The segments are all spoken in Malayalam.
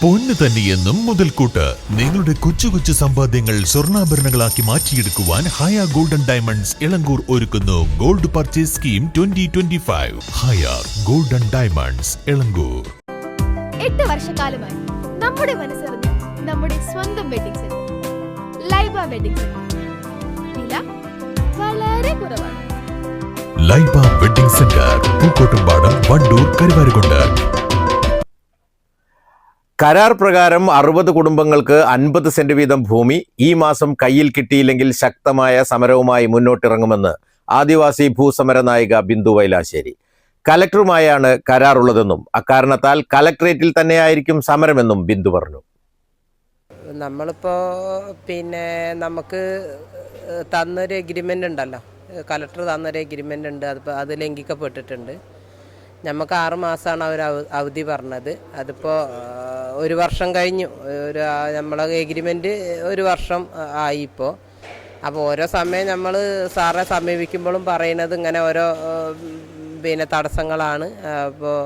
പൊന്നു തന്നെയെന്നും മുതൽക്കൂട്ട്. നിങ്ങളുടെ കൊച്ചു കൊച്ചു സമ്പാദ്യങ്ങൾ സ്വർണ്ണാഭരണങ്ങളാക്കി മാറ്റിയെടുക്കുവാൻ ഹയ ഗോൾഡൻ ഡയമണ്ട്സ് ഇളങ്കൂർ ഒരുക്കുന്നു ഗോൾഡ് പർച്ചേസ് സ്കീം 2025. ഹയ ഗോൾഡൻ ഡയമണ്ട്സ് ഇളങ്കൂർ. 8 വർഷക്കാലമായി നമ്മുടെ മനസ്സറിഞ്ഞ് നമ്മുടെ സ്വന്തം wedding centre Laiba wedding centre. വില വളരെ കുറവാണ്. Laiba wedding centre, Pookkottumpadam, Wandoor, Karuvarakundu. കരാർ പ്രകാരം 60 കുടുംബങ്ങൾക്ക് 50 സെന്റ് വീതം ഭൂമി ഈ മാസം കയ്യിൽ കിട്ടിയില്ലെങ്കിൽ ശക്തമായ സമരവുമായി മുന്നോട്ടിറങ്ങുമെന്ന് ആദിവാസി ഭൂസമര നായിക ബിന്ദു വൈലാശ്ശേരി. കലക്ടറുമായാണ് കരാറുള്ളതെന്നും അക്കാരണത്താൽ കലക്ടറേറ്റിൽ തന്നെയായിരിക്കും സമരമെന്നും ബിന്ദു പറഞ്ഞു. നമ്മളിപ്പോൾ നമുക്ക് തന്നൊരു എഗ്രിമെൻ്റ് ഉണ്ടല്ലോ, കലക്ടർ തന്നൊരു എഗ്രിമെൻ്റ് ഉണ്ട്, അത് ലംഘിക്കപ്പെട്ടിട്ടുണ്ട്. നമുക്ക് 6 മാസമാണ് അവർ അവധി പറഞ്ഞത്. അതിപ്പോൾ 1 വർഷം കഴിഞ്ഞു. നമ്മളെ എഗ്രിമെൻറ്റ് 1 വർഷം ആയി ഇപ്പോൾ. അപ്പോൾ ഓരോ സമയം നമ്മൾ സാറെ സമീപിക്കുമ്പോഴും പറയുന്നത് ഇങ്ങനെ ഓരോ തടസ്സങ്ങളാണ്. അപ്പോൾ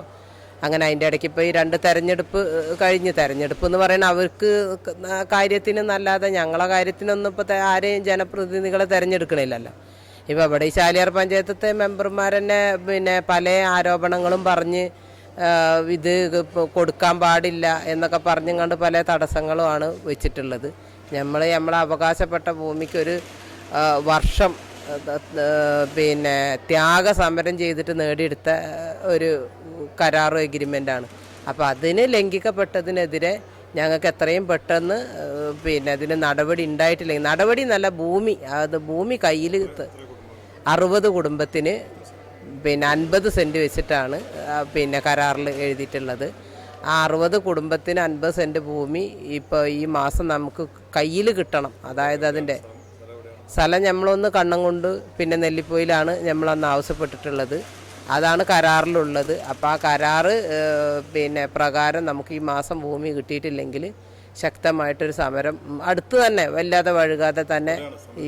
അങ്ങനെ അതിൻ്റെ ഇടയ്ക്ക് ഇപ്പോൾ ഈ 2 തെരഞ്ഞെടുപ്പ് കഴിഞ്ഞ്, തെരഞ്ഞെടുപ്പ് എന്ന് പറയുന്നത് അവർക്ക് കാര്യത്തിന് നല്ലാതെ ഞങ്ങളെ കാര്യത്തിനൊന്നും ഇപ്പോൾ ആരെയും ജനപ്രതിനിധികളെ തിരഞ്ഞെടുക്കണില്ലല്ലോ. ഇപ്പോൾ ഇവിടെ ഈ ചാലിയാർ പഞ്ചായത്തത്തെ മെമ്പർമാർ തന്നെ പല ആരോപണങ്ങളും പറഞ്ഞ് ഇത് കൊടുക്കാൻ പാടില്ല എന്നൊക്കെ പറഞ്ഞുകൊണ്ട് പല തടസ്സങ്ങളുമാണ് വെച്ചിട്ടുള്ളത്. നമ്മളെ അവകാശപ്പെട്ട ഭൂമിക്ക് ഒരു വർഷം ത്യാഗസമരം ചെയ്തിട്ട് നേടിയെടുത്ത ഒരു കരാർ എഗ്രിമെൻ്റാണ്. അപ്പോൾ അതിന് ലംഘിക്കപ്പെട്ടതിനെതിരെ ഞങ്ങൾക്ക് എത്രയും പെട്ടെന്ന് അതിന് നടപടി ഉണ്ടായിട്ടില്ലെങ്കിൽ, നടപടി നല്ല ഭൂമി കയ്യിൽ 60 കുടുംബത്തിന് 50 സെൻറ്റ് വെച്ചിട്ടാണ് കരാറിൽ എഴുതിയിട്ടുള്ളത്. ആ 60 കുടുംബത്തിന് 50 സെൻറ്റ് ഭൂമി ഇപ്പോൾ ഈ മാസം നമുക്ക് കയ്യിൽ കിട്ടണം. അതായത് അതിൻ്റെ സ്ഥലം നമ്മളൊന്ന് കണ്ണം കൊണ്ട് നെല്ലിപ്പോയിലാണ് നമ്മളന്ന് ആവശ്യപ്പെട്ടിട്ടുള്ളത്. അതാണ് കരാറിലുള്ളത്. അപ്പോൾ ആ കരാറ് പ്രകാരം നമുക്ക് ഈ മാസം ഭൂമി കിട്ടിയിട്ടില്ലെങ്കിൽ ശക്തമായിട്ടൊരു സമരം അടുത്ത് തന്നെ വല്ലാതെ വഴുകാതെ തന്നെ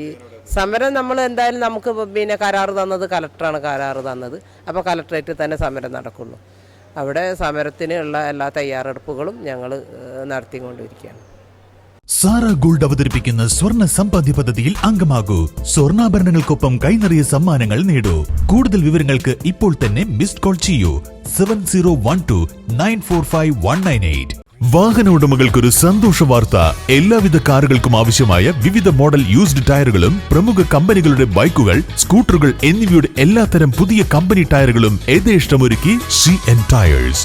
ഈ സമരം നമ്മൾ എന്തായാലും നമുക്ക് കരാറ് തന്നത് കലക്ടറാണ് കരാറ് തന്നത്. അപ്പോൾ കലക്ടറേറ്റിൽ തന്നെ സമരം നടക്കുള്ളൂ. അവിടെ സമരത്തിനുള്ള എല്ലാ തയ്യാറെടുപ്പുകളും ഞങ്ങൾ നടത്തിക്കൊണ്ടിരിക്കുകയാണ്. സാറ ഗോൾഡ് അവതരിപ്പിക്കുന്ന സ്വർണ്ണ സമ്പാദ്യ പദ്ധതിയിൽ അംഗമാകൂ. സ്വർണ്ണാഭരണങ്ങൾക്കൊപ്പം കൈനിറിയ സമ്മാനങ്ങൾ നേടൂ. കൂടുതൽ വിവരങ്ങൾക്ക് ഇപ്പോൾ തന്നെ മിസ്ഡ് കോൾ ചെയ്യൂ 7012945198. വാഹന ഉടമകൾക്കൊരു സന്തോഷ വാർത്ത. എല്ലാവിധ കാറുകൾക്കും ആവശ്യമായ വിവിധ മോഡൽ യൂസ്ഡ് ടയറുകളും പ്രമുഖ കമ്പനികളുടെ ബൈക്കുകൾ, സ്കൂട്ടറുകൾ എന്നിവയുടെ എല്ലാത്തരം പുതിയ കമ്പനി ടയറുകളും യഥേഷ്ടമൊരുക്കി CN ടയേഴ്സ്.